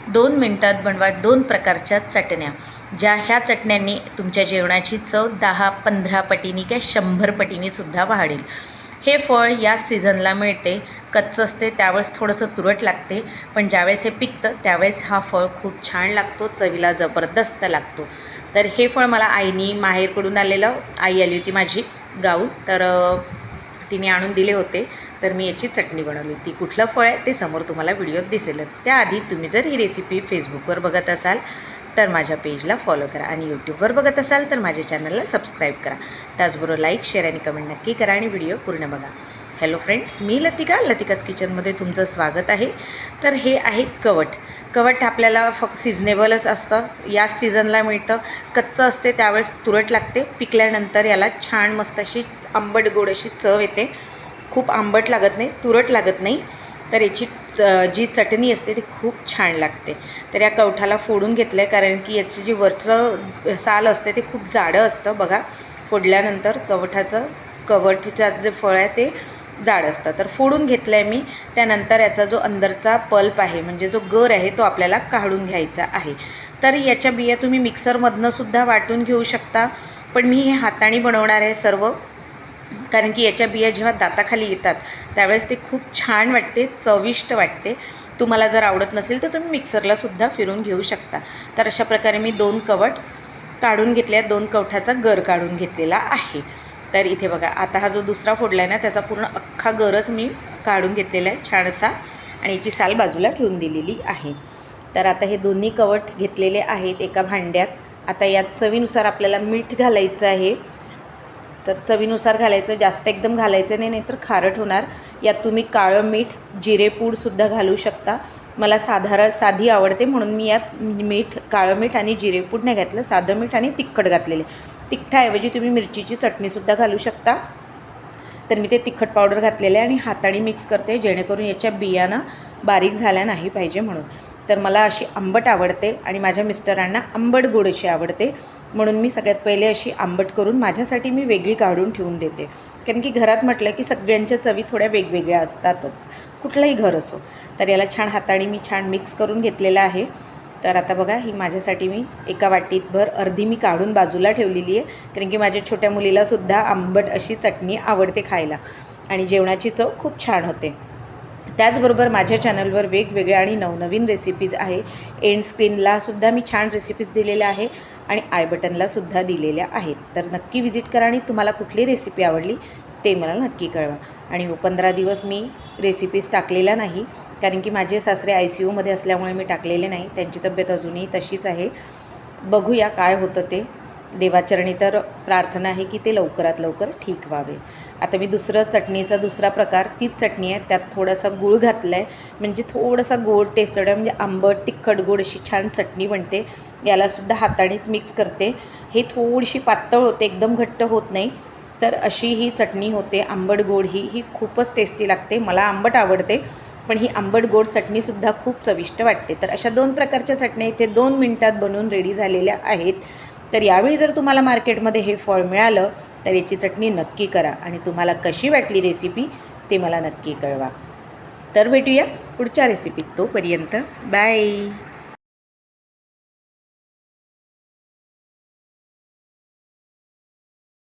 2 मिनिटात बनवा 2 प्रकारच्या चटण्या, ज्या ह्या चटण्यांनी तुमच्या जेवणाची चव 10-15 पटींनी काय 100 पटींनीसुद्धा वाढेल. हे फळ या सीझनला मिळते. कच्चं असते त्यावेळेस थोडंसं तुरट लागते, पण ज्यावेळेस हे पिकतं त्यावेळेस हा फळ खूप छान लागतो, चवीला जबरदस्त लागतो. तर हे फळ मला आईनी माहेरकडून आलेलं, आई आली होती माझी गाऊन, तर तिने आणून दिले होते. तर मी याची चटणी बनवली. ती कुठलं फळ आहे ते समोर तुम्हाला व्हिडिओत दिसेलच. त्याआधी तुम्ही जर ही रेसिपी फेसबुकवर बघत असाल तर माझ्या पेजला फॉलो करा आणि यूट्यूबवर बघत असाल तर माझ्या चॅनलला सबस्क्राईब करा. त्याचबरोबर लाईक, शेअर आणि कमेंट नक्की करा आणि व्हिडिओ पूर्ण बघा. हॅलो फ्रेंड्स, मी लतिका, लतिकाच किचनमध्ये तुमचं स्वागत आहे. तर हे आहे कवठ. कवठ आपल्याला फक्त सिजनेबलच असतं, याच सीझनला मिळतं. कच्चं असते त्यावेळेस तुरट लागते, पिकल्यानंतर याला छान मस्त अशी आंबट गोड अशी चव येते. खूप आंबट लागत नाही, तुरट लागत नाही. तर याची जी चटणी असते ती खूप छान लागते. तर या कवठाला फोडून घेतलं आहे, कारण की याची जी वरचं साल असते ते खूप जाडं असतं. बघा, फोडल्यानंतर कवठाचं जे फळ आहे ते जाड असतं. तर फोडून घेतलं आहे मी. त्यानंतर याचा जो अंदरचा पल्प आहे, म्हणजे जो गर आहे, तो आपल्याला काढून घ्यायचा आहे. तर याच्या बिया तुम्ही मिक्सरमधनंसुद्धा वाटून घेऊ शकता, पण मी हे हाताने बनवणार आहे सर्व, कारण की याच्या बिया जेव्हा दाताखाली येतात त्यावेळेस ते खूप छान वाटते, चविष्ट वाटते. तुम्हाला जर आवडत नसेल तर तुम्ही मिक्सरलासुद्धा फिरून घेऊ शकता. तर अशा प्रकारे मी 2 कवठ काढून घेतले आहेत, 2 कवठाचा गर काढून घेतलेला आहे. तर इथे बघा, आता हा जो दुसरा फोडला आहे ना, त्याचा पूर्ण अख्खा गरच मी काढून घेतलेला आहे छान असा, आणि याची साल बाजूला ठेवून दिलेली आहे. तर आता हे दोन्ही कवठ घेतलेले आहेत एका भांड्यात. आता यात चवीनुसार आपल्याला मीठ घालायचं आहे. तर चवीनुसार घालायचं, जास्त एकदम घालायचं नाही, नाहीतर खारट होणार. यात तुम्ही काळं मीठ, जिरेपूडसुद्धा घालू शकता. मला साधी आवडते म्हणून मी यात काळं मीठ आणि जिरेपूड नाही घातलं, साधं मीठ आणि तिखट घातलेले. तिखटाऐवजी तुम्ही मिरचीची चटणीसुद्धा घालू शकता. तर मी ते तिखट पावडर घातलेले आहे आणि हाताने मिक्स करते, जेणेकरून याच्या बियाणं बारीक झाल्या नाही पाहिजे म्हणून. तर मला अशी आंबट आवडते आणि माझ्या मिस्टरांना आंबट गोड अशी आवडते, म्हणून मी सगळ्यात पहिले अशी आंबट करून माझ्यासाठी मी वेगळी काढून ठेवून देते. कारण की घरात म्हटलं की सगळ्यांच्या चवी थोड्या वेगवेगळ्या असतातच, कुठलंही घर असो. तर याला छान हाताने मी छान मिक्स करून घेतलेलं आहे. तर आता बघा, ही माझ्यासाठी मी एका वाटीतभर अर्धी मी काढून बाजूला ठेवलेली आहे, कारण की माझ्या छोट्या मुलीलासुद्धा आंबट अशी चटणी आवडते खायला आणि जेवणाची चव खूप छान होते. त्याचबरोबर माझ्या चॅनलवर वेगवेगळ्या आणि नवनवीन रेसिपीज आहे. एंड स्क्रीनलासुद्धा मी छान रेसिपीज दिलेल्या आहे आणि आय बटनलासुद्धा दिलेल्या आहेत. तर नक्की विजिट करा आणि तुम्हाला कुठली रेसिपी आवडली ते मला नक्की कळवा. आणि 15 दिवस मी रेसिपीज टाकलेल्या नाही, कारण की माझे सासरे ICUमध्ये असल्यामुळे मी टाकलेले नाही. त्यांची तब्येत अजूनही तशीच आहे. बघूया काय होतं ते. देवाचरणी तर प्रार्थना आहे की ते लवकरात लवकर ठीक व्हावे. आता मी चटणीचा दुसरा प्रकार, तीच चटणी आहे, त्यात थोडासा गूळ घातला आहे, म्हणजे थोडासा गोड टेस्टेड आहे, म्हणजे आंबट तिखट गोड अशी छान चटणी बनते. यालासुद्धा हातानेच मिक्स करते. हे थोडीशी पातळ होते, एकदम घट्ट होत नाही. तर अशी ही चटणी होते आंबट गोड. ही खूपच टेस्टी लागते. मला आंबट आवडते, पण ही आंबट गोड चटणीसुद्धा खूप चविष्ट वाटते. तर अशा 2 प्रकारच्या चटण्या इथे 2 मिनिटात बनवून रेडी झालेल्या आहेत. तर यावेळी जर तुम्हाला मार्केटमध्ये हे फळ मिळालं तर याची चटणी नक्की करा आणि तुम्हाला कशी वाटली रेसिपी ते मला नक्की कळवा. तर भेटूया पुढच्या रेसिपीत. तोपर्यंत बाय.